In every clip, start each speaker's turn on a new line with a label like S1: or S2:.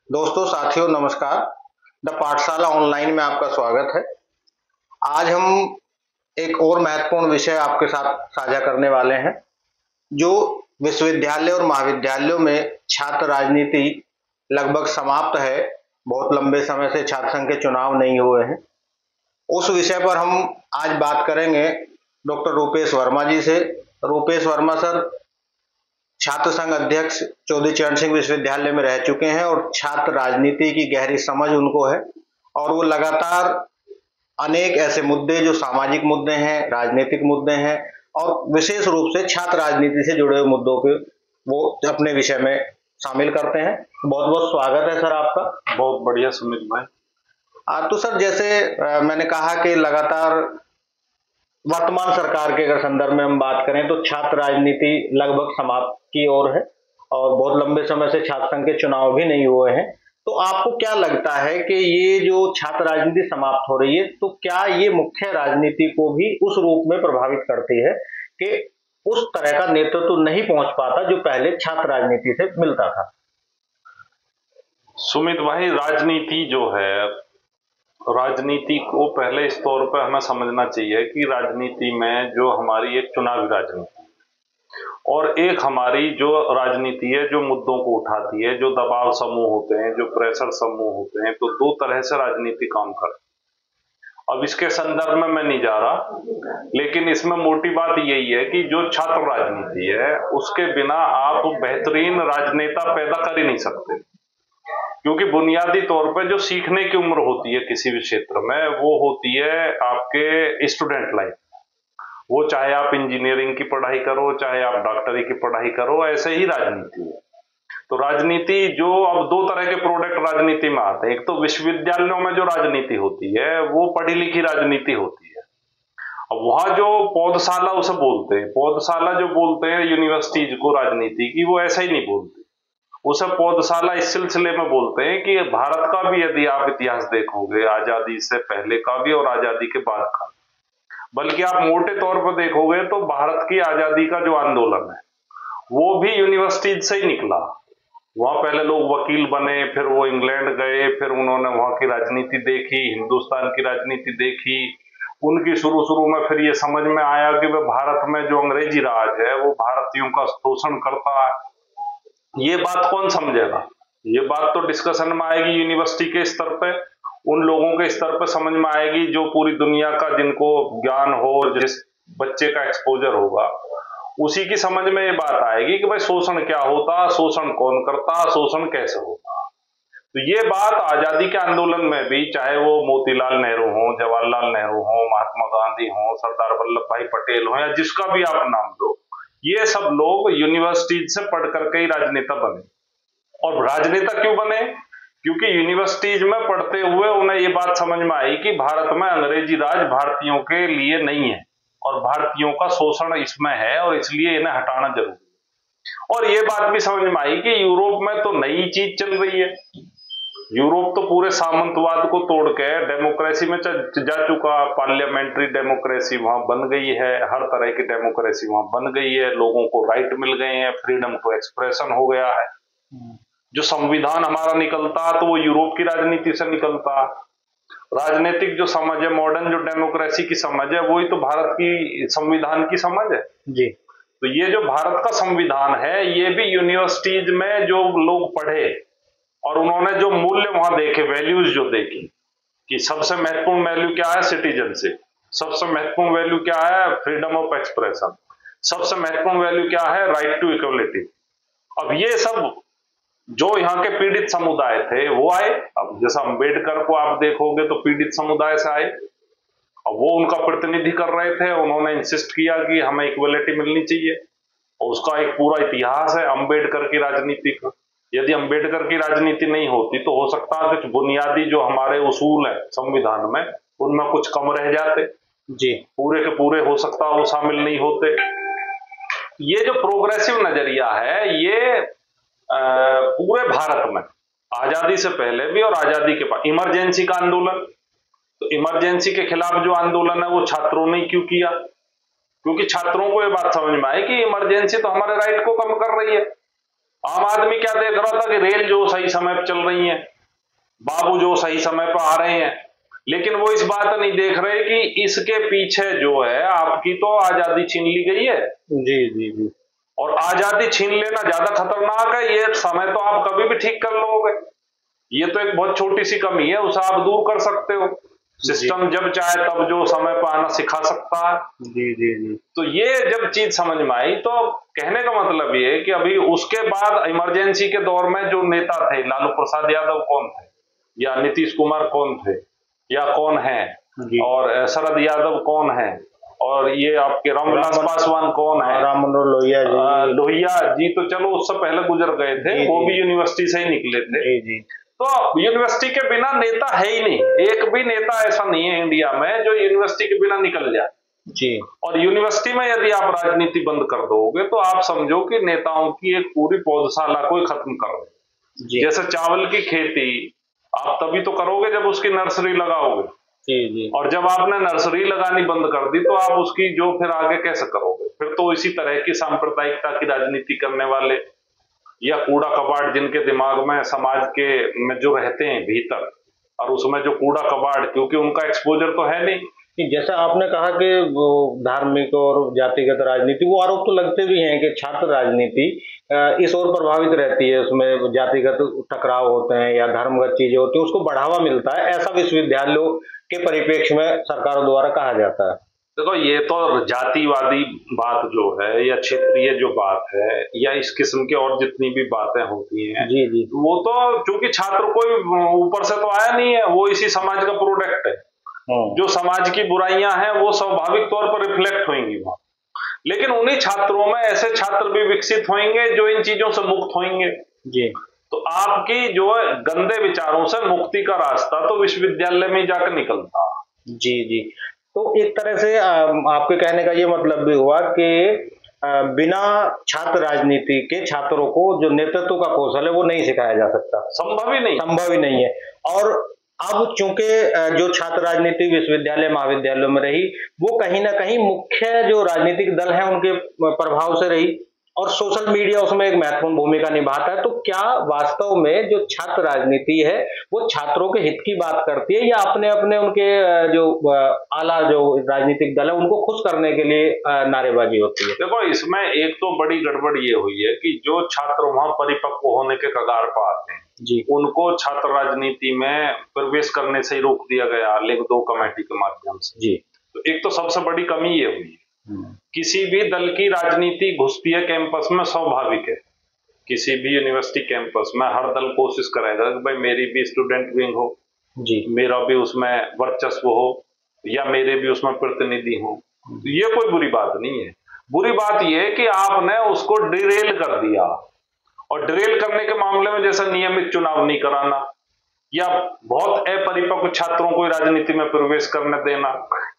S1: दोस्तों, साथियों, नमस्कार। द पाठशाला ऑनलाइन में आपका स्वागत है। आज हम एक और महत्वपूर्ण विषय आपके साथ साझा करने वाले हैं, जो विश्वविद्यालय और महाविद्यालयों में छात्र राजनीति लगभग समाप्त है। बहुत लंबे समय से छात्र संघ के चुनाव नहीं हुए हैं। उस विषय पर हम आज बात करेंगे डॉक्टर रूपेश वर्मा जी से। रूपेश वर्मा सर छात्र संघ अध्यक्ष चौधरी चरण सिंह विश्वविद्यालय में रह चुके हैं और छात्र राजनीति की गहरी समझ उनको है, और वो लगातार अनेक ऐसे मुद्दे जो सामाजिक मुद्दे हैं, राजनीतिक मुद्दे हैं और विशेष रूप से छात्र राजनीति से जुड़े हुए मुद्दों के वो अपने विषय में शामिल करते हैं। बहुत बहुत स्वागत है सर आपका।
S2: बहुत बढ़िया सुमित भाई।
S1: तो सर, जैसे मैंने कहा कि लगातार वर्तमान सरकार के अगर संदर्भ में हम बात करें तो छात्र राजनीति लगभग समाप्त की ओर है और बहुत लंबे समय से छात्र संघ के चुनाव भी नहीं हुए हैं। तो आपको क्या लगता है कि ये जो छात्र राजनीति समाप्त हो रही है, तो क्या ये मुख्य राजनीति को भी उस रूप में प्रभावित करती है कि उस तरह का नेतृत्व नहीं पहुंच पाता जो पहले छात्र राजनीति से मिलता था?
S2: सुमित भाई, राजनीति जो है, राजनीति को पहले इस तौर पर हमें समझना चाहिए कि राजनीति में जो हमारी एक चुनावी राजनीति और एक हमारी जो राजनीति है जो मुद्दों को उठाती है, जो दबाव समूह होते हैं, जो प्रेशर समूह होते हैं, तो दो तरह से राजनीति काम करती है। अब इसके संदर्भ में मैं नहीं जा रहा, लेकिन इसमें मोटी बात यही है कि जो छात्र राजनीति है उसके बिना आप बेहतरीन राजनेता पैदा कर ही नहीं सकते, क्योंकि बुनियादी तौर पर जो सीखने की उम्र होती है किसी भी क्षेत्र में, वो होती है आपके स्टूडेंट लाइफ। वो चाहे आप इंजीनियरिंग की पढ़ाई करो, चाहे आप डॉक्टरी की पढ़ाई करो, ऐसे ही राजनीति है। तो राजनीति जो अब दो तरह के प्रोडक्ट राजनीति में आते हैं। एक तो विश्वविद्यालयों में जो राजनीति होती है वो पढ़ी लिखी राजनीति होती है। अब वहां जो पौधशाला उसे बोलते हैं, पौधशाला जो बोलते हैं यूनिवर्सिटीज को राजनीति की, वो ऐसा ही नहीं बोलते। उसे पौधशाला इस सिलसिले में बोलते हैं कि भारत का भी यदि आप इतिहास देखोगे, आजादी से पहले का भी और आजादी के बाद का, बल्कि आप मोटे तौर पर देखोगे तो भारत की आजादी का जो आंदोलन है वो भी यूनिवर्सिटीज से ही निकला। वहां पहले लोग वकील बने, फिर वो इंग्लैंड गए, फिर उन्होंने वहां की राजनीति देखी, हिंदुस्तान की राजनीति देखी। उनकी शुरू में फिर ये समझ में आया कि वह भारत में जो अंग्रेजी राज है वो भारतीयों का शोषण करता है। ये बात कौन समझेगा? ये बात तो डिस्कशन में आएगी यूनिवर्सिटी के स्तर पे, उन लोगों के स्तर पे समझ में आएगी जो पूरी दुनिया का जिनको ज्ञान हो, जिस बच्चे का एक्सपोजर होगा उसी की समझ में ये बात आएगी कि भाई शोषण क्या होता, शोषण कौन करता, शोषण कैसे होता। तो ये बात आजादी के आंदोलन में भी, चाहे वो मोतीलाल नेहरू हो, जवाहरलाल नेहरू हो, महात्मा गांधी हो, सरदार वल्लभ भाई पटेल हो, या जिसका भी आप नाम दो, ये सब लोग यूनिवर्सिटीज से पढ़ करके ही राजनेता बने। और राजनेता क्यों बने? क्योंकि यूनिवर्सिटीज में पढ़ते हुए उन्हें ये बात समझ में आई कि भारत में अंग्रेजी राज भारतीयों के लिए नहीं है और भारतीयों का शोषण इसमें है और इसलिए इन्हें हटाना जरूरी है। और ये बात भी समझ में आई कि यूरोप में तो नई चीज चल रही है। यूरोप तो पूरे सामंतवाद को तोड़ के डेमोक्रेसी में जा चुका। पार्लियामेंट्री डेमोक्रेसी वहां बन गई है, हर तरह की डेमोक्रेसी वहां बन गई है, लोगों को राइट मिल गए हैं, फ्रीडम टू एक्सप्रेशन हो गया है। जो संविधान हमारा निकलता तो वो यूरोप की राजनीति से निकलता। राजनीतिक जो समझ है, मॉडर्न जो डेमोक्रेसी की समझ है, वही तो भारत की संविधान की समझ है
S1: जी।
S2: तो ये जो भारत का संविधान है, ये भी यूनिवर्सिटीज में जो लोग पढ़े और उन्होंने जो मूल्य वहां देखे, वैल्यूज जो देखी कि सबसे महत्वपूर्ण वैल्यू क्या है, सिटीजनशिप। सबसे महत्वपूर्ण वैल्यू क्या है, फ्रीडम ऑफ एक्सप्रेशन। सबसे महत्वपूर्ण वैल्यू क्या है, राइट टू इक्वलिटी। अब ये सब जो यहाँ के पीड़ित समुदाय थे वो आए। अब जैसा अम्बेडकर को आप देखोगे तो पीड़ित समुदाय से आए, अब वो उनका प्रतिनिधि कर रहे थे। उन्होंने इंसिस्ट किया कि हमें इक्वलिटी मिलनी चाहिए और उसका एक पूरा इतिहास है अम्बेडकर की राजनीति का। यदि अम्बेडकर की राजनीति नहीं होती तो हो सकता है कुछ बुनियादी जो हमारे उसूल है संविधान में, उनमें कुछ कम रह जाते
S1: जी,
S2: पूरे के पूरे हो सकता है वो शामिल नहीं होते। ये जो प्रोग्रेसिव नजरिया है, ये पूरे भारत में आजादी से पहले भी और आजादी के बाद, इमरजेंसी का आंदोलन, तो इमरजेंसी के खिलाफ जो आंदोलन है वो छात्रों ने क्यों किया? क्योंकि छात्रों को ये बात समझ में आई कि इमरजेंसी तो हमारे राइट को कम कर रही है। आम आदमी क्या देख रहा था कि रेल जो सही समय पर चल रही है, बाबू जो सही समय पर आ रहे हैं, लेकिन वो इस बात नहीं देख रहे कि इसके पीछे जो है आपकी तो आजादी छीन ली गई है।
S1: जी जी जी।
S2: और आजादी छीन लेना ज्यादा खतरनाक है। ये समय तो आप कभी भी ठीक कर लोगे, ये तो एक बहुत छोटी सी कमी है, उसे आप दूर कर सकते हो। सिस्टम जब चाहे तब जो समय पर आना सिखा सकता है।
S1: जी जी जी।
S2: तो ये जब चीज समझ में आई तो कहने का मतलब ये है कि अभी उसके बाद इमरजेंसी के दौर में जो नेता थे, लालू प्रसाद यादव कौन थे, या नीतीश कुमार कौन थे, या कौन है, और शरद यादव कौन है, और ये आपके रामविलास पासवान कौन है,
S1: राम मनोहर लोहिया जी।
S2: लोहिया जी तो चलो उससे पहले गुजर गए थे, वो भी यूनिवर्सिटी से ही निकले थे।
S1: जी जी।
S2: तो यूनिवर्सिटी के बिना नेता है ही नहीं, एक भी नेता ऐसा नहीं है इंडिया में जो यूनिवर्सिटी के बिना निकल जाए।
S1: जी। और
S2: यूनिवर्सिटी में यदि आप राजनीति बंद कर दोगे तो आप समझो कि नेताओं की एक पूरी पौधशाला को ही खत्म कर रहे। जैसे चावल की खेती आप तभी तो करोगे जब उसकी नर्सरी लगाओगे।
S1: जी जी।
S2: और जब आपने नर्सरी लगानी बंद कर दी तो आप उसकी जो फिर आगे कैसे करोगे? फिर तो इसी तरह की सांप्रदायिकता की राजनीति करने वाले या कूड़ा कबाड़ जिनके दिमाग में समाज के में जो रहते हैं भीतर, और उसमें जो कूड़ा कबाड़, क्योंकि उनका एक्सपोजर तो है नहीं।
S1: जैसा आपने कहा कि वो धार्मिक और जातिगत राजनीति, वो आरोप तो लगते भी हैं कि छात्र राजनीति इस ओर प्रभावित रहती है, उसमें जातिगत टकराव होते हैं या धर्मगत चीजें होती हैं, उसको बढ़ावा मिलता है, ऐसा विश्वविद्यालयों के परिप्रेक्ष्य में सरकारों द्वारा कहा जाता है।
S2: देखो ये तो जातिवादी बात जो है या क्षेत्रीय जो बात है या इस किस्म की और जितनी भी बातें होती हैं,
S1: जी जी,
S2: वो तो चूंकि छात्र कोई ऊपर से तो आया नहीं है, वो इसी समाज का प्रोडक्ट है। जो समाज की बुराइयां हैं वो स्वाभाविक तौर पर रिफ्लेक्ट होंगी वहां, लेकिन उन्हीं छात्रों में ऐसे छात्र भी विकसित होंगे जो इन चीजों से मुक्त होंगे।
S1: जी।
S2: तो आपकी जो है गंदे विचारों से मुक्ति का रास्ता तो विश्वविद्यालय में जाकर निकलता।
S1: जी जी। तो एक तरह से आपके कहने का ये मतलब भी हुआ कि बिना छात्र राजनीति के छात्रों को जो नेतृत्व का कौशल है वो नहीं सिखाया जा सकता,
S2: संभव ही नहीं
S1: है। और अब चूंकि जो छात्र राजनीति विश्वविद्यालय महाविद्यालयों में रही, वो कहीं ना कहीं मुख्य जो राजनीतिक दल है उनके प्रभाव से रही, और सोशल मीडिया उसमें एक महत्वपूर्ण भूमिका निभाता है। तो क्या वास्तव में जो छात्र राजनीति है वो छात्रों के हित की बात करती है, या अपने अपने उनके जो आला जो राजनीतिक दल है उनको खुश करने के लिए नारेबाजी होती है?
S2: देखो इसमें एक तो बड़ी गड़बड़ ये हुई है कि जो छात्र वहां परिपक्व होने के कगार पर आते हैं
S1: जी,
S2: उनको छात्र राजनीति में प्रवेश करने से ही रोक दिया गया लिंग 2 कमेटी के माध्यम से।
S1: जी।
S2: तो एक तो सबसे बड़ी कमी ये हुई है। किसी भी दल की राजनीति घुसती है कैंपस में, स्वाभाविक है। किसी भी यूनिवर्सिटी कैंपस में हर दल कोशिश करेगा कि भाई मेरी भी स्टूडेंट विंग हो
S1: जी,
S2: मेरा भी उसमें वर्चस्व हो, या मेरे भी उसमें प्रतिनिधि हो। तो ये कोई बुरी बात नहीं है। बुरी बात यह है कि आपने उसको डिरेल कर दिया, और डिरेल करने के मामले में जैसा नियमित चुनाव नहीं कराना, या बहुत अपरिपक्व छात्रों को राजनीति में प्रवेश करने देना,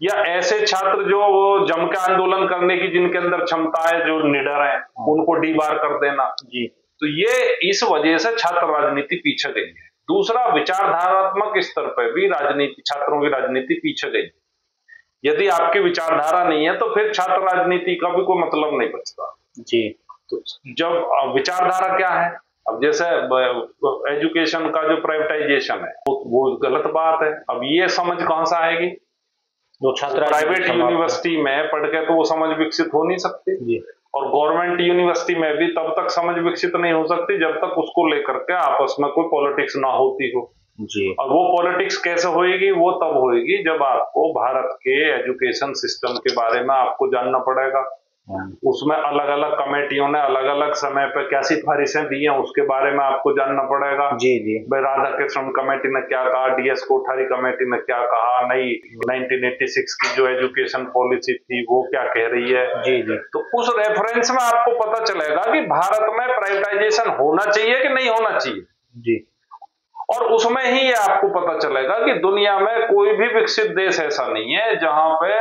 S2: या ऐसे छात्र जो वो जम के आंदोलन करने की जिनके अंदर क्षमता है, जो निडर है, उनको डीबार कर देना
S1: जी।
S2: तो ये इस वजह से छात्र राजनीति पीछे गई है। दूसरा, विचारधारात्मक स्तर पर भी राजनीति, छात्रों की राजनीति पीछे गई। यदि आपकी विचारधारा नहीं है तो फिर छात्र राजनीति का भी कोई मतलब नहीं बचता
S1: जी।
S2: तो जब विचारधारा क्या है, अब जैसे एजुकेशन का जो प्राइवेटाइजेशन है वो गलत बात है। अब ये समझ कहां से आएगी?
S1: जो छात्र
S2: प्राइवेट यूनिवर्सिटी में पढ़ के तो वो समझ विकसित हो नहीं सकती, और गवर्नमेंट यूनिवर्सिटी में भी तब तक समझ विकसित नहीं हो सकती जब तक उसको लेकर के आपस में कोई पॉलिटिक्स ना होती हो
S1: जी।
S2: और वो पॉलिटिक्स कैसे होएगी? वो तब होएगी जब आपको भारत के एजुकेशन सिस्टम के बारे में आपको जानना पड़ेगा। उसमें अलग अलग कमेटियों ने अलग अलग समय पर क्या सिफारिशें दी हैं उसके बारे में आपको जानना पड़ेगा।
S1: जी जी।
S2: भाई राधा कृष्णन कमेटी ने क्या कहा, डीएस कोठारी कमेटी ने क्या कहा, नई 1986 की जो एजुकेशन पॉलिसी थी वो क्या कह रही है।
S1: जी जी।
S2: तो उस रेफरेंस में आपको पता चलेगा कि भारत में प्राइवेटाइजेशन होना चाहिए कि नहीं होना चाहिए
S1: जी।
S2: और उसमें ही ये आपको पता चलेगा कि दुनिया में कोई भी विकसित देश ऐसा नहीं है जहां पे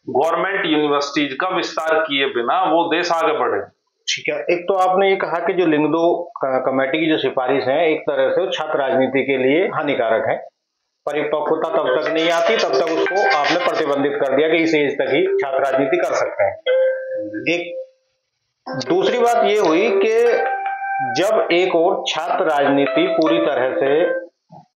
S2: गवर्नमेंट यूनिवर्सिटीज का विस्तार किए बिना वो देश आगे बढ़े।
S1: ठीक है। एक तो आपने ये कहा कि जो लिंग 2 कमेटी की जो सिफारिश है एक तरह से छात्र राजनीति के लिए हानिकारक है, परिपक्वता तब तक नहीं आती, तब तक उसको आपने प्रतिबंधित कर दिया कि इस एज तक ही छात्र राजनीति कर सकते हैं। एक दूसरी बात ये हुई कि जब एक और छात्र राजनीति पूरी तरह से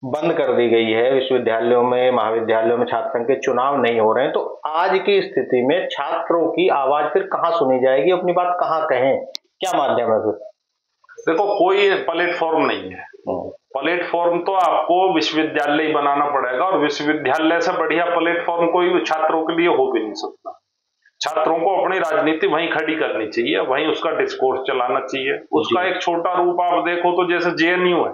S1: बंद कर दी गई है, विश्वविद्यालयों में महाविद्यालयों में छात्र संघ के चुनाव नहीं हो रहे हैं, तो आज की स्थिति में छात्रों की आवाज फिर कहां सुनी जाएगी, अपनी बात कहां कहें, क्या माध्यम है फिर?
S2: देखो, कोई प्लेटफॉर्म नहीं है। प्लेटफॉर्म तो आपको विश्वविद्यालय ही बनाना पड़ेगा, और विश्वविद्यालय से बढ़िया प्लेटफॉर्म कोई छात्रों के लिए हो भी नहीं सकता। छात्रों को अपनी राजनीति वहीं खड़ी करनी चाहिए, वहीं उसका डिस्कोर्स चलाना चाहिए। उसका एक छोटा रूप आप देखो तो जैसे जेएनयू है,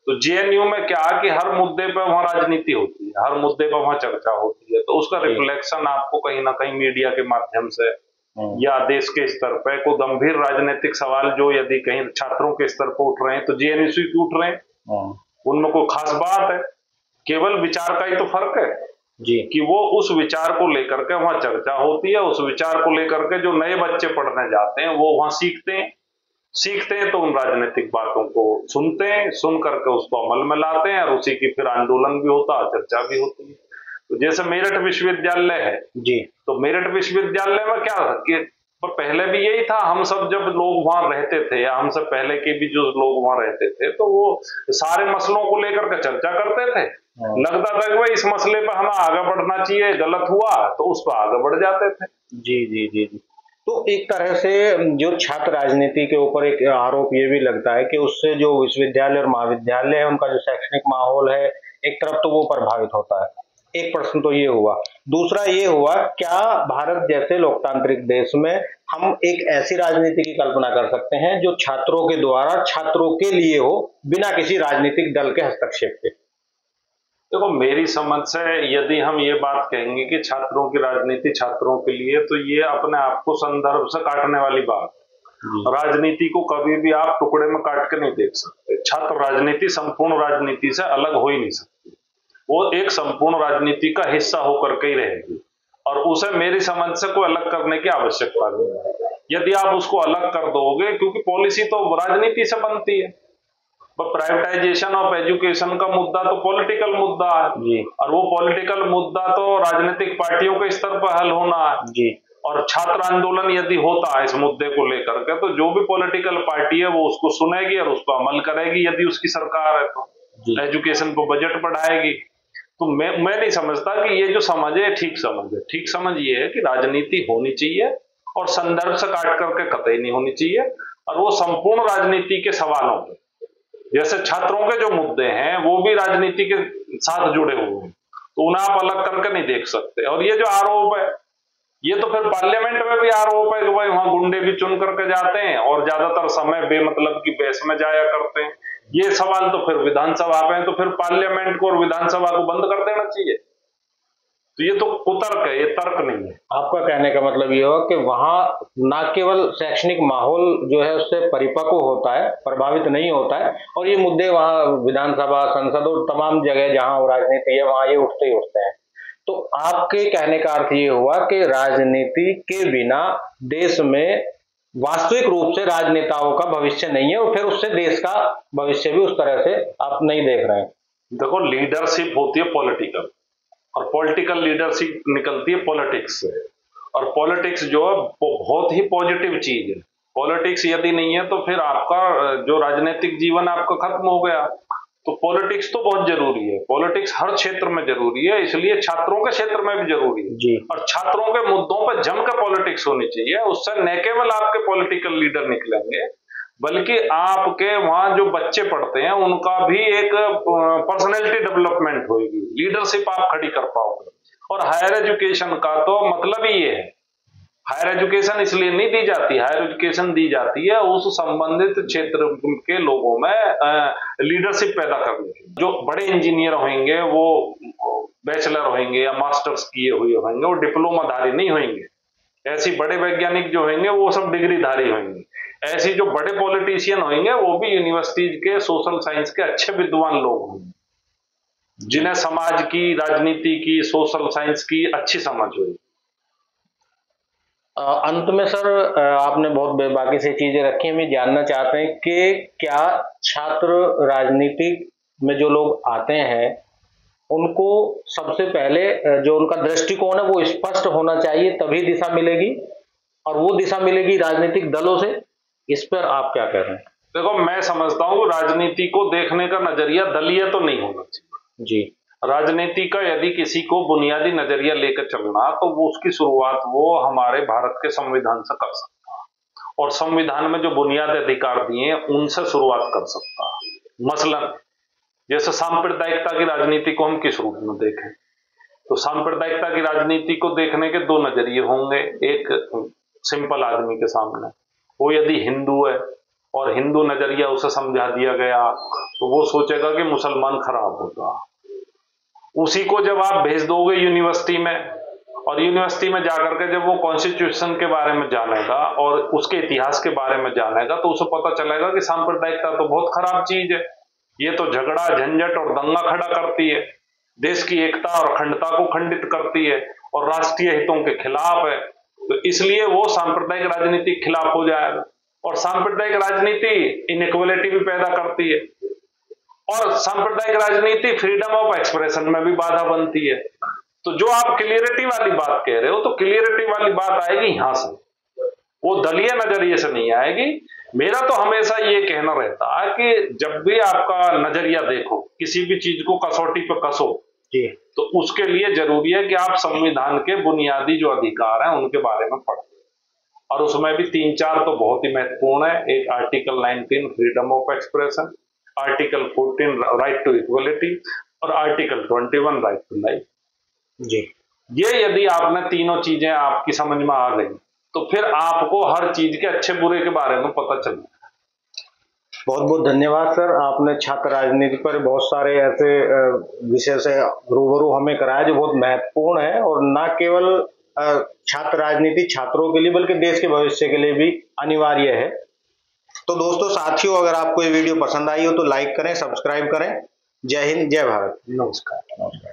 S2: तो जेएनयू में क्या कि हर मुद्दे पर वहां राजनीति होती है, हर मुद्दे पर वहां चर्चा होती है, तो उसका रिफ्लेक्शन आपको कहीं ना कहीं मीडिया के माध्यम से या देश के स्तर पर कोई गंभीर राजनीतिक सवाल जो यदि कहीं छात्रों के स्तर पर उठ रहे हैं तो जेएनयू से उठ रहे हैं, उनमें कोई खास बात है, केवल विचार का ही तो फर्क है
S1: जी,
S2: कि वो उस विचार को लेकर के वहां चर्चा होती है, उस विचार को लेकर के जो नए बच्चे पढ़ने जाते हैं वो वहां सीखते हैं तो उन राजनीतिक बातों को सुनते हैं, सुन करके उसको अमल में लाते हैं, और उसी की फिर आंदोलन भी होता है, चर्चा भी होती है। तो जैसे मेरठ विश्वविद्यालय है जी, तो मेरठ विश्वविद्यालय में क्या कि पर पहले भी यही था, हम सब जब लोग वहां रहते थे या हमसे पहले के भी जो लोग वहां रहते थे तो वो सारे मसलों को लेकर के चर्चा करते थे। लगता था कि भाई इस मसले पर हमें आगे बढ़ना चाहिए, गलत हुआ तो उस पर आगे बढ़ जाते थे।
S1: जी जी जी जी। तो एक तरह से जो छात्र राजनीति के ऊपर एक आरोप ये भी लगता है कि उससे जो विश्वविद्यालय और महाविद्यालय है उनका जो शैक्षणिक माहौल है एक तरफ तो वो प्रभावित होता है। एक प्रश्न तो ये हुआ। दूसरा ये हुआ, क्या भारत जैसे लोकतांत्रिक देश में हम एक ऐसी राजनीति की कल्पना कर सकते हैं जो छात्रों के द्वारा छात्रों के लिए हो, बिना किसी राजनीतिक दल के हस्तक्षेप के?
S2: देखो, मेरी समझ से यदि हम ये बात कहेंगे कि छात्रों की राजनीति छात्रों के लिए, तो ये अपने आप को संदर्भ से काटने वाली बात है। राजनीति को कभी भी आप टुकड़े में काट के नहीं देख सकते। छात्र राजनीति संपूर्ण राजनीति से अलग हो ही नहीं सकती, वो एक संपूर्ण राजनीति का हिस्सा होकर के ही रहेगी, और उसे मेरी समझ से कोई अलग करने की आवश्यकता नहीं है। यदि आप उसको अलग कर दोगे, क्योंकि पॉलिसी तो राजनीति से बनती है, प्राइवेटाइजेशन ऑफ एजुकेशन का मुद्दा तो पॉलिटिकल मुद्दा है, और वो पॉलिटिकल मुद्दा तो राजनीतिक पार्टियों के स्तर पर हल होना है जी। और छात्र आंदोलन यदि होता है इस मुद्दे को लेकर के, तो जो भी पॉलिटिकल पार्टी है वो उसको सुनेगी और उस पर अमल करेगी, यदि उसकी सरकार है तो एजुकेशन को बजट बढ़ाएगी। तो मैं नहीं समझता कि ये जो समझ है ठीक समझ है। ठीक समझ ये है कि राजनीति होनी चाहिए और संदर्भ से काट करके कतई नहीं होनी चाहिए, और वो संपूर्ण राजनीति के सवालों पर, जैसे छात्रों के जो मुद्दे हैं वो भी राजनीति के साथ जुड़े हुए हैं, तो उन्हें आप अलग करके नहीं देख सकते। और ये जो आरोप है, ये तो फिर पार्लियामेंट में भी आरोप है कि भाई वहां गुंडे भी चुन करके जाते हैं और ज्यादातर समय बेमतलब की बहस में जाया करते हैं। ये सवाल तो फिर विधानसभा पे है, तो फिर पार्लियामेंट को और विधानसभा को बंद कर देना चाहिए। तो ये तो कुतर्क है, ये तर्क नहीं है।
S1: आपका कहने का मतलब ये हो कि वहां न केवल शैक्षणिक माहौल जो है उससे परिपक्व होता है, प्रभावित नहीं होता है, और ये मुद्दे वहां विधानसभा, संसद और तमाम जगह जहां राजनीति है वहां ये उठते ही उठते हैं। तो आपके कहने का अर्थ ये हुआ कि राजनीति के बिना देश में वास्तविक रूप से राजनेताओं का भविष्य नहीं है, और फिर उससे देश का भविष्य भी उस तरह से आप नहीं देख रहे हैं।
S2: देखो, लीडरशिप होती है पॉलिटिकल, और पॉलिटिकल लीडरशिप निकलती है पॉलिटिक्स से, और पॉलिटिक्स जो है वो बहुत ही पॉजिटिव चीज है। पॉलिटिक्स यदि नहीं है तो फिर आपका जो राजनीतिक जीवन आपका खत्म हो गया। तो पॉलिटिक्स तो बहुत जरूरी है, पॉलिटिक्स हर क्षेत्र में जरूरी है, इसलिए छात्रों के क्षेत्र में भी जरूरी है
S1: जी।
S2: और छात्रों के मुद्दों पर जमकर पॉलिटिक्स होनी चाहिए। उससे न केवल आपके पॉलिटिकल लीडर निकलेंगे, बल्कि आपके वहां जो बच्चे पढ़ते हैं उनका भी एक पर्सनैलिटी डेवलपमेंट होगी, लीडरशिप आप खड़ी कर पाओगे। और हायर एजुकेशन का तो मतलब ही ये है, हायर एजुकेशन इसलिए नहीं दी जाती, हायर एजुकेशन दी जाती है उस संबंधित क्षेत्र के लोगों में लीडरशिप पैदा करने के। जो बड़े इंजीनियर होंगे वो बैचलर होंगे या मास्टर्स किए हुए होंगे, वो डिप्लोमाधारी नहीं होंगे। ऐसी बड़े वैज्ञानिक जो होंगे वो सब डिग्रीधारी होंगे। ऐसी जो बड़े पॉलिटिशियन होंगे वो भी यूनिवर्सिटीज के सोशल साइंस के अच्छे विद्वान लोग होंगे, जिन्हें समाज की, राजनीति की, सोशल साइंस की अच्छी समझ हुई।
S1: अंत में सर, आपने बहुत बेबाकी से चीजें रखी, हम ये जानना चाहते हैं कि क्या छात्र राजनीति में जो लोग आते हैं उनको सबसे पहले जो उनका दृष्टिकोण है वो स्पष्ट होना चाहिए, तभी दिशा मिलेगी, और वो दिशा मिलेगी राजनीतिक दलों से। इस पर आप क्या कह रहे हैं?
S2: देखो, मैं समझता हूँ राजनीति को देखने का नजरिया दलीय तो नहीं होना चाहिए
S1: जी।
S2: राजनीति का यदि किसी को बुनियादी नजरिया लेकर चलना, तो वो उसकी शुरुआत वो हमारे भारत के संविधान से कर सकता है, और संविधान में जो बुनियादी अधिकार दिए हैं उनसे शुरुआत कर सकता है। मसलन जैसे सांप्रदायिकता की राजनीति को हम किस रूप में देखें, तो सांप्रदायिकता की राजनीति को देखने के दो नजरिए होंगे। एक सिंपल आदमी के सामने, वो यदि हिंदू है और हिंदू नजरिया उसे समझा दिया गया, तो वो सोचेगा कि मुसलमान खराब होगा। उसी को जब आप भेज दोगे यूनिवर्सिटी में, और यूनिवर्सिटी में जाकर के जब वो कॉन्स्टिट्यूशन के बारे में जानेगा और उसके इतिहास के बारे में जानेगा, तो उसे पता चलेगा कि सांप्रदायिकता तो बहुत खराब चीज है, ये तो झगड़ा, झंझट और दंगा खड़ा करती है, देश की एकता और अखंडता को खंडित करती है, और राष्ट्रीय हितों के खिलाफ है। तो इसलिए वो सांप्रदायिक राजनीति के खिलाफ हो जाएगा, और सांप्रदायिक राजनीति इनइक्वालिटी भी पैदा करती है, और सांप्रदायिक राजनीति फ्रीडम ऑफ एक्सप्रेशन में भी बाधा बनती है। तो जो आप क्लियरिटी वाली बात कह रहे हो, तो क्लियरिटी वाली बात आएगी यहां से, वो दलीय नजरिए से नहीं आएगी। मेरा तो हमेशा ये कहना रहता है कि जब भी आपका नजरिया देखो, किसी भी चीज को कसौटी पर कसो
S1: जी,
S2: तो उसके लिए जरूरी है कि आप संविधान के बुनियादी जो अधिकार हैं उनके बारे में पढ़ो, और उसमें भी 3-4 तो बहुत ही महत्वपूर्ण है। एक article 19 freedom of expression, article 14 right to equality, और आर्टिकल 21 राइट टू लाइफ
S1: जी।
S2: ये यदि आपने तीनों चीजें आपकी समझ में आ गई, तो फिर आपको हर चीज के अच्छे बुरे के बारे में पता चल।
S1: बहुत बहुत धन्यवाद सर, आपने छात्र राजनीति पर बहुत सारे ऐसे विषय से रूबरू हमें कराया जो बहुत महत्वपूर्ण है, और न केवल छात्र राजनीति छात्रों के लिए बल्कि देश के भविष्य के लिए भी अनिवार्य है। तो दोस्तों, साथियों, अगर आपको ये वीडियो पसंद आई हो तो लाइक करें, सब्सक्राइब करें। जय हिंद, जय भारत।
S2: नमस्कार।